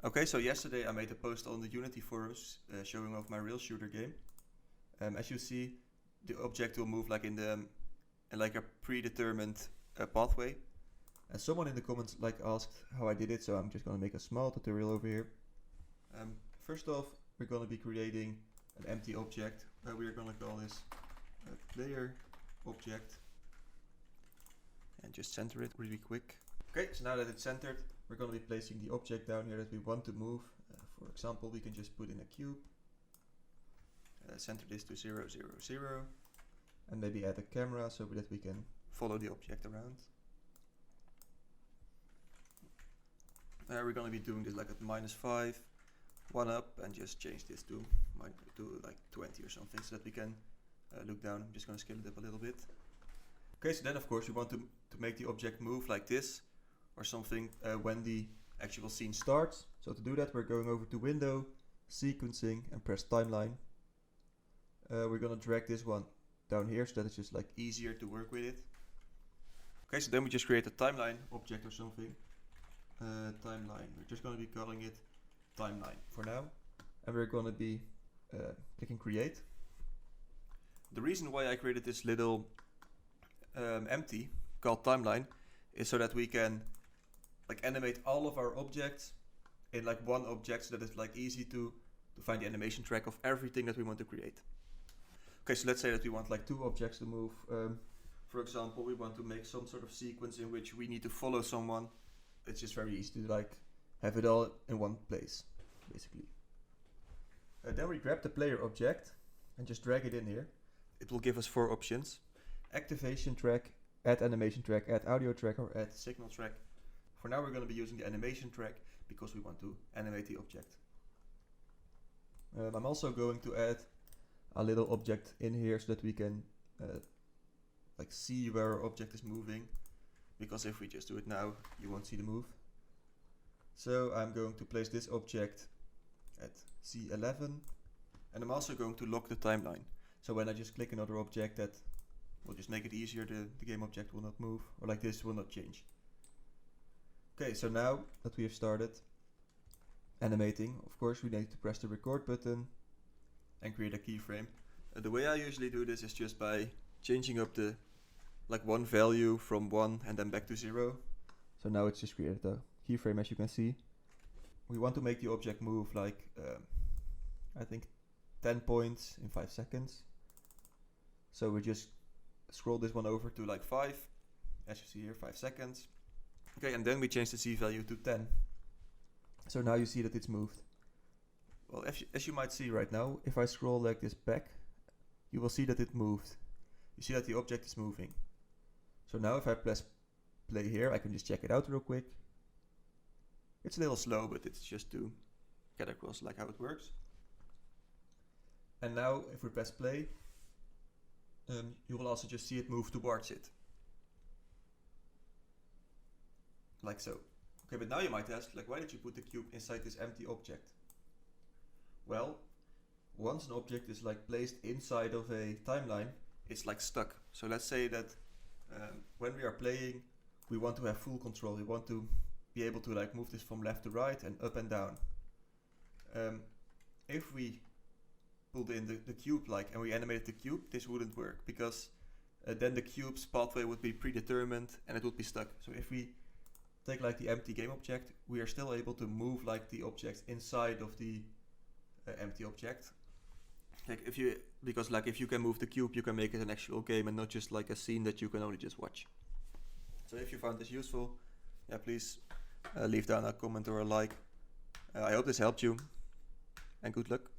Okay, so yesterday I made a post on the Unity forums showing off my rail shooter game. As you see, the object will move like in like a predetermined pathway. And someone in the comments asked how I did it, so I'm just gonna make a small tutorial over here. First off, we're gonna be creating an empty object. We're gonna call this player object, and just center it really quick. Okay, so now that it's centered, we're going to be placing the object down here that we want to move. For example, we can just put in a cube, center this to 0, 0, 0, and maybe add a camera so that we can follow the object around. We're going to be doing this like at -5, 1 up, and just change this to like 20 or something so that we can look down. I'm just going to scale it up a little bit. Okay, so then of course we want to make the object move like this or something when the actual scene starts. So to do that, we're going over to Window, Sequencing, and press Timeline. We're gonna drag this one down here so that it's just like easier to work with it. Okay, so then we just create a timeline object or something. Timeline. We're just gonna be calling it Timeline for now, and we're gonna be clicking Create. The reason why I created this little empty called Timeline is so that we can animate all of our objects in one object, so that it's easy to find the animation track of everything that we want to create. Okay, so let's say that we want 2 objects to move. For example, we want to make some sort of sequence in which we need to follow someone. It's just very easy to have it all in one place, basically. Then we grab the player object and just drag it in here. It will give us 4 options: activation track, add animation track, add audio track, or add signal track. For now we're going to be using the animation track because we want to animate the object. I'm also going to add a little object in here so that we can see where our object is moving, because if we just do it now, you won't see the move. So I'm going to place this object at C11, and I'm also going to lock the timeline. So when I just click another object, that will just make it easier. The game object will not move, or this will not change. Okay, so now that we have started animating, of course we need to press the record button and create a keyframe. The way I usually do this is just by changing up the one value from 1 and then back to 0. So now it's just created a keyframe, as you can see. We want to make the object move I think 10 points in 5 seconds. So we just scroll this one over to 5, as you see here, 5 seconds. Okay, and then we change the Z value to 10. So now you see that it's moved. Well, as you might see right now, if I scroll like this back, you will see that it moved. You see that the object is moving. So now if I press play here, I can just check it out real quick. It's a little slow, but it's just to get across how it works. And now if we press play, you will also just see it move towards it. Like so. Okay, but now you might ask, why did you put the cube inside this empty object? Well, once an object is placed inside of a timeline, it's stuck. So let's say that when we are playing, we want to have full control. We want to be able to move this from left to right and up and down. If we pulled in the cube and we animated the cube, this wouldn't work, because then the cube's pathway would be predetermined and it would be stuck. So if we take the empty game object, we are still able to move the objects inside of the empty object. If you can move the cube, you can make it an actual game and not just a scene that you can only just watch. So if you found this useful, yeah, please leave down a comment or a like. I hope this helped you, and good luck.